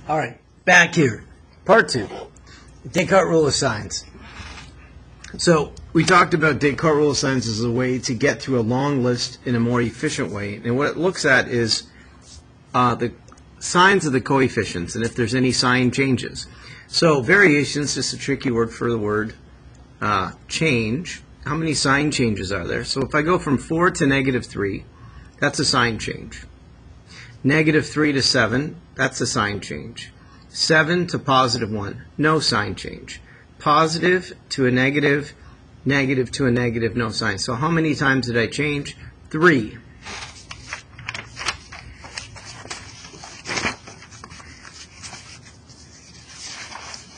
All right, back here. Part 2, Descartes rule of signs. So we talked about Descartes rule of signs as a way to get through a long list in a more efficient way. And what it looks at is the signs of the coefficients and if there's any sign changes. So variations, just a tricky word for the word change. How many sign changes are there? So if I go from 4 to -3, that's a sign change. -3 to 7, that's a sign change. 7 to +1, no sign change. Positive to a negative, negative to a negative, no sign. So how many times did I change? 3.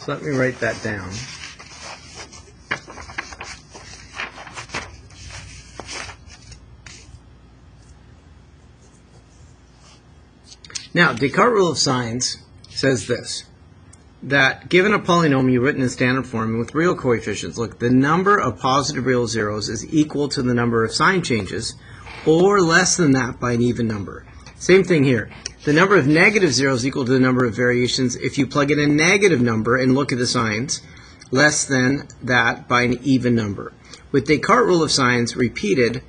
So let me write that down. Now, Descartes' rule of signs says this, that given a polynomial written in standard form with real coefficients, look, the number of positive real zeros is equal to the number of sign changes, or less than that by an even number. Same thing here. The number of negative zeros is equal to the number of variations if you plug in a negative number and look at the signs, less than that by an even number. With Descartes' rule of signs repeated,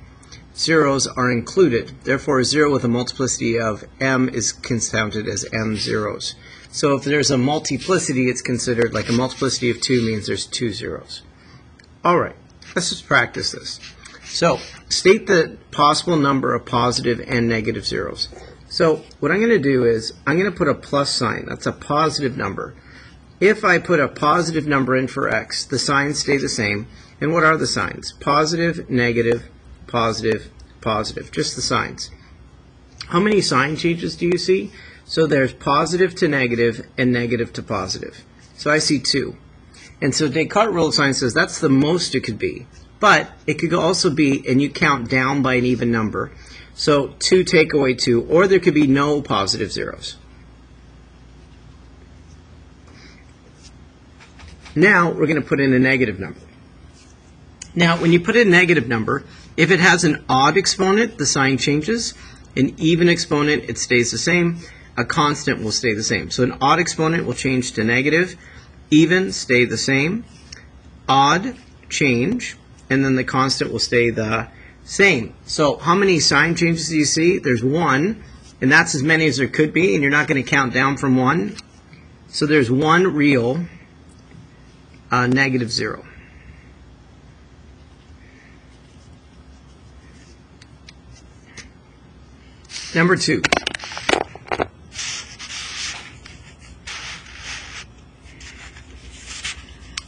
zeros are included. Therefore, a zero with a multiplicity of m is counted as m zeros. So if there's a multiplicity, it's considered like a multiplicity of 2 means there's 2 zeros. All right, let's just practice this. So state the possible number of positive and negative zeros. So what I'm going to do is I'm going to put a plus sign. That's a positive number. If I put a positive number in for x, the signs stay the same. And what are the signs? Positive, negative, positive, positive, just the signs. How many sign changes do you see? So there's positive to negative and negative to positive. So I see 2. And so Descartes' rule of signs says that's the most it could be. But it could also be, and you count down by an even number. So 2 take away 2, or there could be no positive zeros. Now we're going to put in a negative number. Now when you put in a negative number, if it has an odd exponent, the sign changes. An even exponent, it stays the same. A constant will stay the same. So an odd exponent will change to negative. Even, stay the same. Odd, change. And then the constant will stay the same. So how many sign changes do you see? There's 1. And that's as many as there could be. And you're not going to count down from 1. So there's 1 real negative 0. Number 2.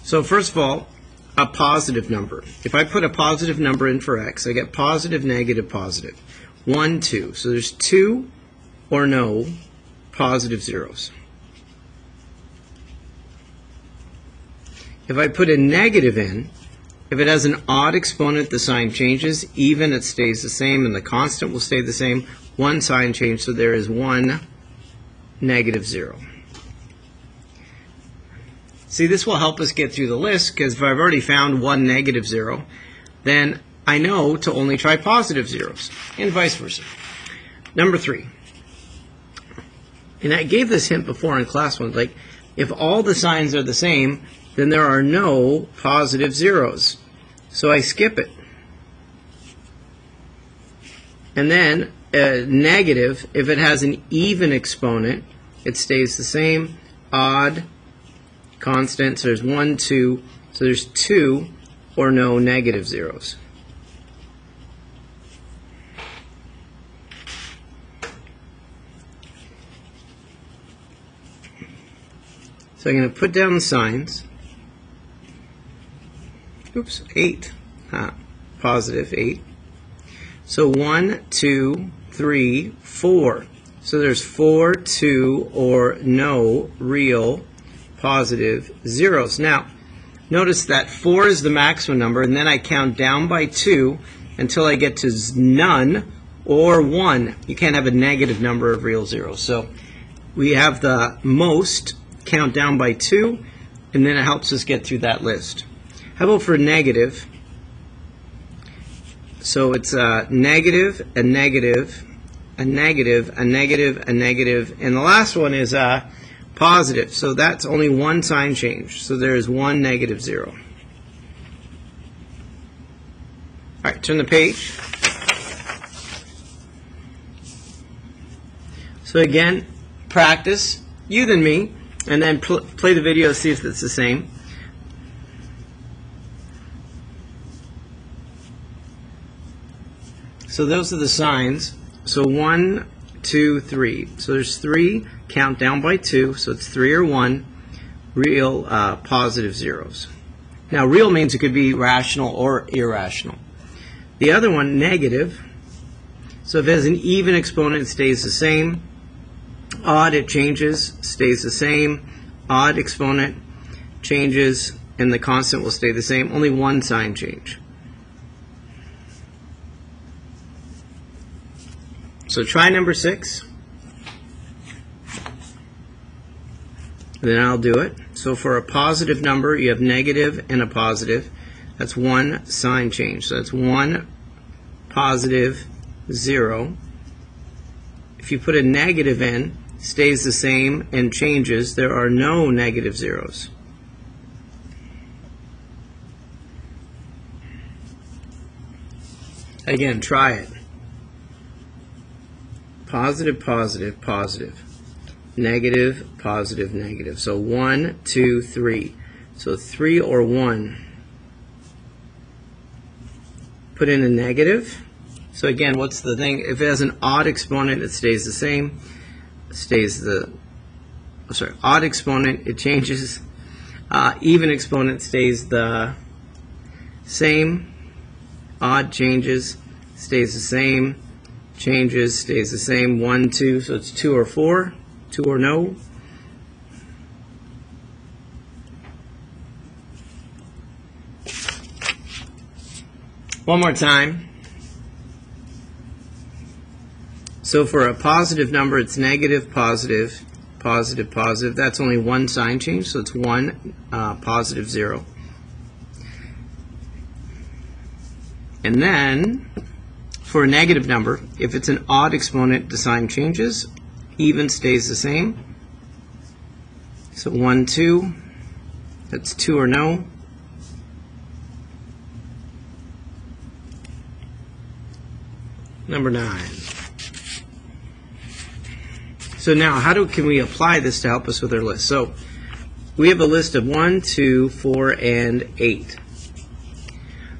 So first of all, a positive number. If I put a positive number in for x, I get positive, negative, positive. 1, 2. So there's 2 or no positive zeros. If I put a negative in, if it has an odd exponent, the sign changes. Even, it stays the same, and the constant will stay the same. 1 sign change, so there is 1 negative 0. See, this will help us get through the list, because if I've already found 1 negative 0, then I know to only try positive zeros, and vice versa. Number 3. And I gave this hint before in class 1, like, if all the signs are the same, then there are no positive zeros. So I skip it. And then negative, if it has an even exponent, it stays the same. Odd, constant, so there's 1, 2, so there's 2 or no negative zeros. So I'm going to put down the signs. Oops, 8. Positive 8. So 1, 2, 3, 4. So there's 4, 2, or no real positive zeros. Now, notice that 4 is the maximum number, and then I count down by 2 until I get to none or 1. You can't have a negative number of real zeros. So we have the most, count down by 2, and then it helps us get through that list. How about for negative? So it's a negative, a negative, a negative, a negative, a negative, and the last one is Positive, so that's only one sign change. So there is one negative 0. All right, turn the page. So again, practice, you then me, and then play the video, see if it's the same. So those are the signs. So 1, 2, 3. So there's 3, count down by 2, so it's 3 or 1, real positive zeros. Now real means it could be rational or irrational. The other one, negative, so if it has an even exponent, it stays the same. Odd, it changes, stays the same. Odd exponent changes, and the constant will stay the same. Only one sign change. So try number 6. Then I'll do it. So for a positive number, you have negative and a positive. That's one sign change. So that's 1 positive 0. If you put a negative in, stays the same and changes, there are no negative zeros. Again, try it. Positive, positive, positive. Negative, positive, negative. So 1, 2, 3. So 3 or 1. Put in a negative. So again, what's the thing? If it has an odd exponent, it stays the same. Odd exponent, it changes. Even exponent stays the same. Odd changes, stays the same. Changes, stays the same. 1, 2, so it's 2 or 4. 2 or no. One more time. So for a positive number, it's negative, positive, positive, positive. That's only one sign change, so it's 1 positive 0. And then for a negative number, if it's an odd exponent, the sign changes. Even stays the same. So 1, 2. That's 2 or no. Number 9. So now, can we apply this to help us with our list? So we have a list of 1, 2, 4, and 8.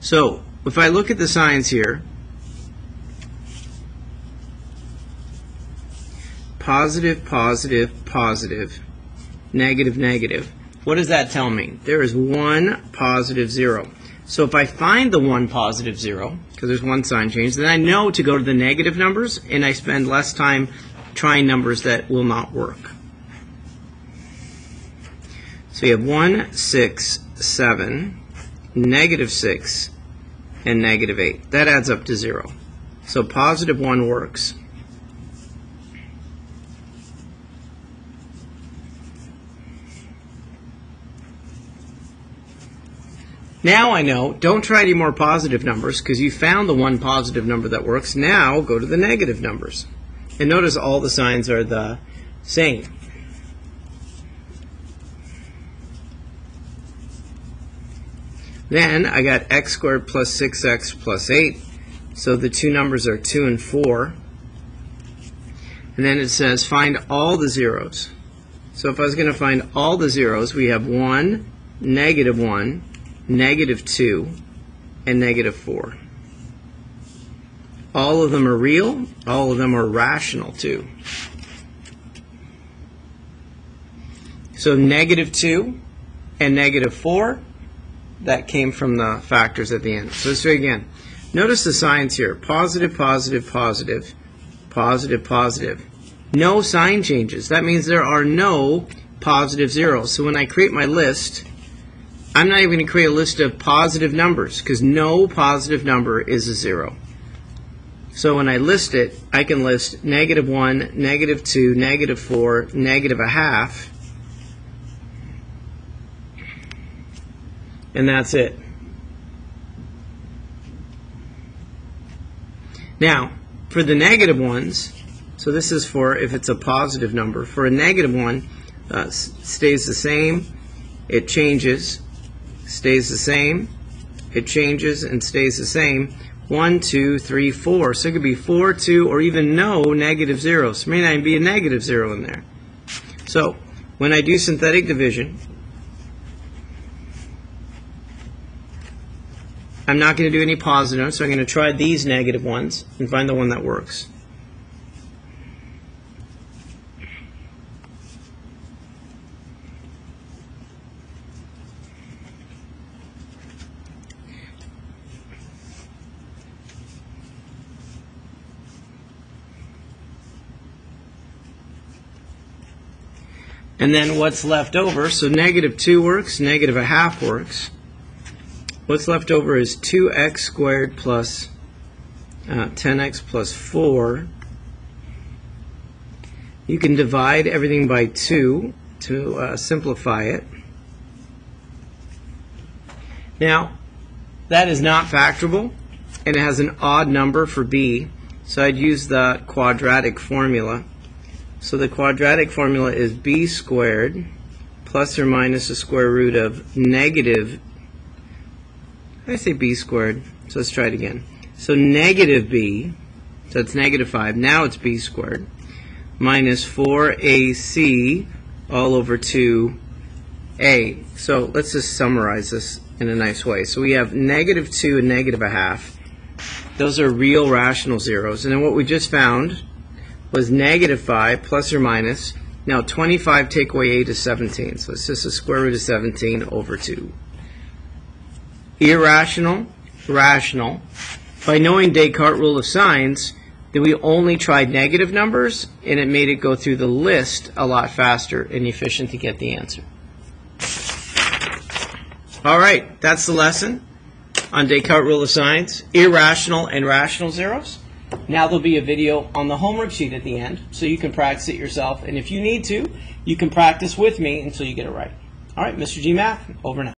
So if I look at the signs here, positive, positive, positive, negative, negative. What does that tell me? There is 1 positive 0. So if I find the 1 positive 0, because there's one sign change, then I know to go to the negative numbers, and I spend less time trying numbers that will not work. So you have 1, 6, 7, negative 6, and negative 8. That adds up to 0. So positive 1 works. Now I know, don't try any more positive numbers because you found the 1 positive number that works. Now go to the negative numbers. And notice all the signs are the same. Then I got x squared plus 6x plus 8. So the two numbers are 2 and 4. And then it says find all the zeros. So if I was going to find all the zeros, we have 1, negative 1, negative 2, and negative 4. All of them are real. All of them are rational too. So negative 2 and negative 4, that came from the factors at the end. So let's do it again. Notice the signs here. Positive, positive, positive, positive, positive. No sign changes. That means there are no positive zeros. So when I create my list, I'm not even going to create a list of positive numbers because no positive number is a 0. So when I list it, I can list negative 1, negative 2, negative 4, negative a half, and that's it. Now, for the negative ones, so this is for if it's a positive number. For a negative one, stays the same, it changes, stays the same, it changes, and stays the same. 1, 2, 3, 4. So it could be 4, 2, or even no negative zeros. There may not even be a negative 0 in there. So when I do synthetic division, I'm not going to do any positive, so I'm going to try these negative ones and find the one that works. And then what's left over, so negative 2 works, negative a half works. What's left over is 2x squared plus 10x plus 4. You can divide everything by 2 to simplify it. Now, that is not factorable, and it has an odd number for b, so I'd use the quadratic formula. So the quadratic formula is b squared plus or minus the square root of negative, I say b squared, so let's try it again. So negative b, so it's negative 5, now it's b squared, minus 4ac all over 2a. So let's just summarize this in a nice way. So we have negative 2 and negative a half. Those are real rational zeros. And then what we just found was negative 5 plus or minus. Now 25 take away 8 is 17. So it's just the square root of 17 over 2. Irrational, rational. By knowing Descartes' rule of signs, then we only tried negative numbers, and it made it go through the list a lot faster and efficient to get the answer. All right, that's the lesson on Descartes' rule of signs, irrational and rational zeros. Now there'll be a video on the homework sheet at the end, so you can practice it yourself. And if you need to, you can practice with me until you get it right. All right, Mr. G Math, over now.